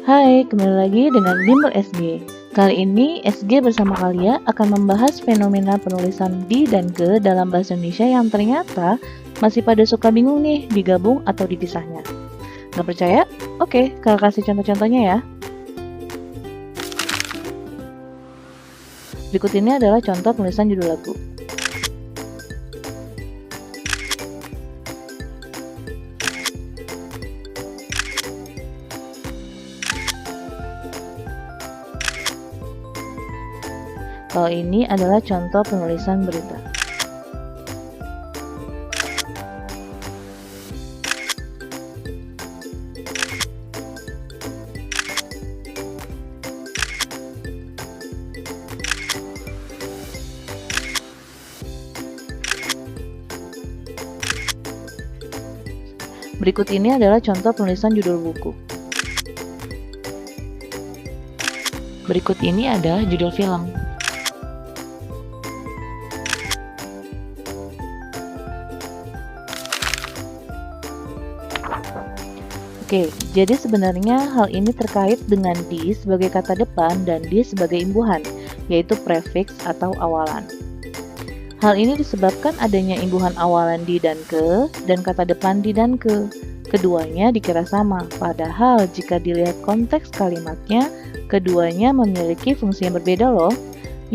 Hai, kembali lagi dengan Bimbel SG. Kali ini SG bersama kalian akan membahas fenomena penulisan di dan ke dalam bahasa Indonesia yang ternyata masih pada suka bingung nih digabung atau dipisahnya. Gak percaya? Oke, kakak kasih contoh-contohnya ya. Berikut ini adalah contoh penulisan judul lagu. Kalau ini adalah contoh penulisan berita. Berikut ini adalah contoh penulisan judul buku. Berikut ini adalah judul film. Oke, jadi sebenarnya hal ini terkait dengan di sebagai kata depan dan di sebagai imbuhan, yaitu prefix atau awalan. Hal ini disebabkan adanya imbuhan awalan di dan ke, dan kata depan di dan ke. Keduanya dikira sama, padahal jika dilihat konteks kalimatnya, keduanya memiliki fungsi yang berbeda loh.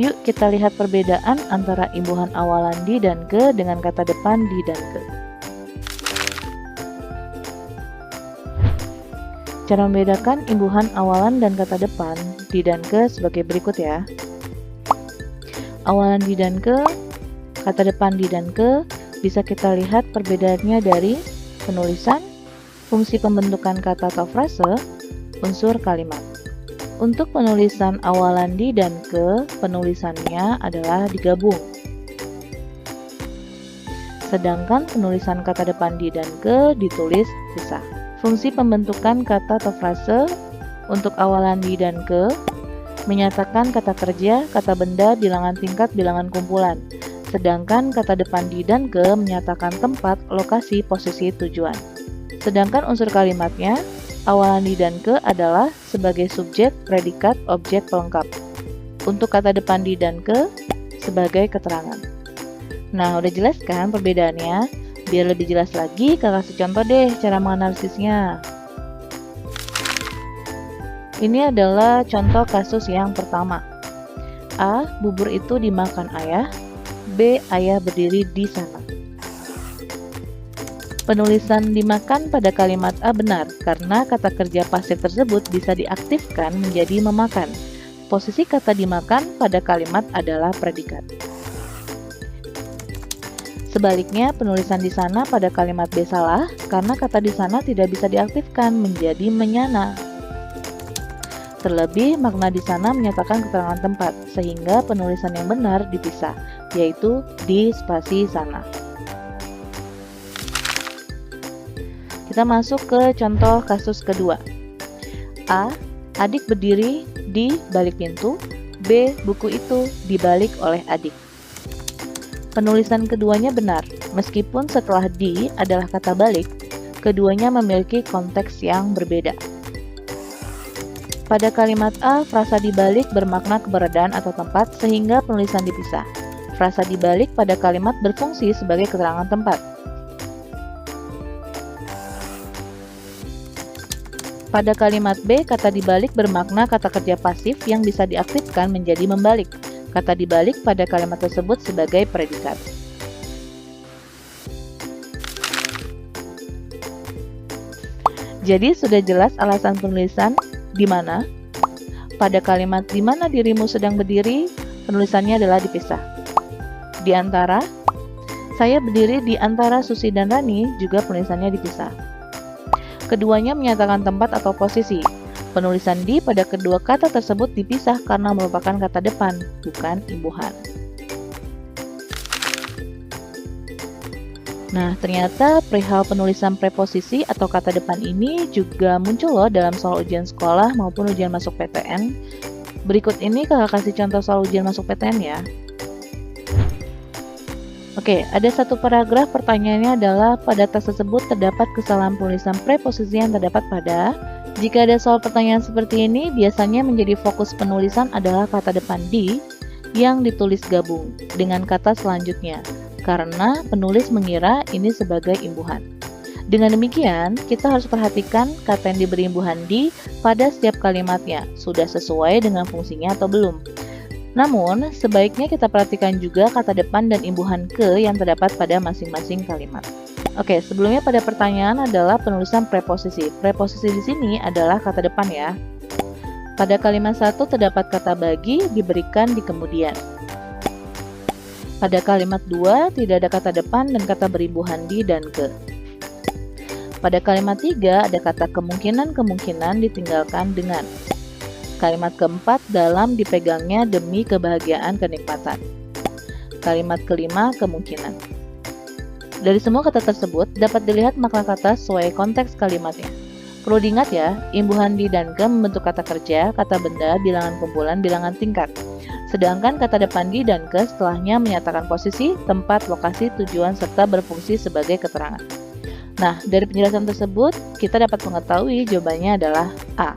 Yuk kita lihat perbedaan antara imbuhan awalan di dan ke dengan kata depan di dan ke. Cara membedakan imbuhan awalan dan kata depan di dan ke sebagai berikut ya. Awalan di dan ke, kata depan di dan ke, bisa kita lihat perbedaannya dari penulisan, fungsi pembentukan kata atau frase, unsur kalimat. Untuk penulisan awalan di dan ke, penulisannya adalah digabung. Sedangkan penulisan kata depan di dan ke ditulis pisah. Fungsi pembentukan kata atau frase untuk awalan di dan ke menyatakan kata kerja, kata benda, bilangan tingkat, bilangan kumpulan. Sedangkan kata depan di dan ke menyatakan tempat, lokasi, posisi, tujuan. Sedangkan unsur kalimatnya, awalan di dan ke adalah sebagai subjek, predikat, objek pelengkap. Untuk kata depan di dan ke sebagai keterangan. Nah, udah jelas kan perbedaannya? Biar lebih jelas lagi, kakak kasih contoh deh cara menganalisisnya. Ini adalah contoh kasus yang pertama. A. Bubur itu dimakan ayah. B. Ayah berdiri di sana. Penulisan dimakan pada kalimat A benar, karena kata kerja pasif tersebut bisa diaktifkan menjadi memakan. Posisi kata dimakan pada kalimat adalah predikat. Sebaliknya, penulisan di sana pada kalimat B salah, karena kata di sana tidak bisa diaktifkan menjadi menyana. Terlebih, makna di sana menyatakan keterangan tempat, sehingga penulisan yang benar dipisah, yaitu di spasi sana. Kita masuk ke contoh kasus kedua. A. Adik berdiri di balik pintu. B. Buku itu dibalik oleh adik. Penulisan keduanya benar, meskipun setelah di adalah kata balik, keduanya memiliki konteks yang berbeda. Pada kalimat A, frasa dibalik bermakna keberadaan atau tempat, sehingga penulisan dipisah. Frasa dibalik pada kalimat berfungsi sebagai keterangan tempat. Pada kalimat B, kata dibalik bermakna kata kerja pasif yang bisa diaktifkan menjadi membalik. Kata dibalik pada kalimat tersebut sebagai predikat. Jadi sudah jelas alasan penulisan di mana. Pada kalimat di mana dirimu sedang berdiri, penulisannya adalah dipisah. Di antara, saya berdiri di antara Susi dan Rani, juga penulisannya dipisah. Keduanya menyatakan tempat atau posisi. Penulisan di pada kedua kata tersebut dipisah karena merupakan kata depan, bukan imbuhan. Nah, ternyata perihal penulisan preposisi atau kata depan ini juga muncul loh dalam soal ujian sekolah maupun ujian masuk PTN. Berikut ini kakak kasih contoh soal ujian masuk PTN ya. Oke, ada satu paragraf pertanyaannya adalah pada teks tersebut terdapat kesalahan penulisan preposisi yang terdapat pada. Jika ada soal pertanyaan seperti ini, biasanya menjadi fokus penulisan adalah kata depan di yang ditulis gabung dengan kata selanjutnya, karena penulis mengira ini sebagai imbuhan. Dengan demikian, kita harus perhatikan kata yang diberi imbuhan di pada setiap kalimatnya, sudah sesuai dengan fungsinya atau belum. Namun, sebaiknya kita perhatikan juga kata depan dan imbuhan ke yang terdapat pada masing-masing kalimat. Oke, sebelumnya pada pertanyaan adalah penulisan preposisi. Preposisi di sini adalah kata depan ya. Pada kalimat 1 terdapat kata bagi diberikan di kemudian. Pada kalimat 2 tidak ada kata depan dan kata berimbuhan di dan ke. Pada kalimat 3 ada kata kemungkinan-kemungkinan ditinggalkan dengan. Kalimat keempat dalam dipegangnya demi kebahagiaan kenikmatan. Kalimat kelima kemungkinan. Dari semua kata tersebut dapat dilihat makna kata sesuai konteks kalimatnya. Perlu diingat ya, imbuhan di dan ke membentuk kata kerja, kata benda, bilangan kumpulan, bilangan tingkat. Sedangkan kata depan di dan ke setelahnya menyatakan posisi, tempat, lokasi, tujuan, serta berfungsi sebagai keterangan. Nah, dari penjelasan tersebut kita dapat mengetahui jawabannya adalah A.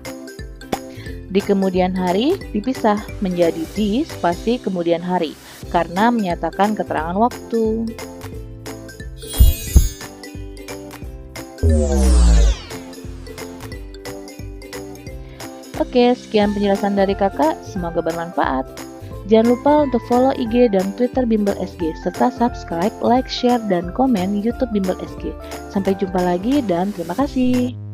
Di kemudian hari dipisah menjadi di spasi kemudian hari karena menyatakan keterangan waktu. Oke, sekian penjelasan dari kakak, semoga bermanfaat. Jangan lupa untuk follow IG dan Twitter Bimbel SG, serta subscribe, like, share, dan komen YouTube Bimbel SG. Sampai jumpa lagi dan terima kasih.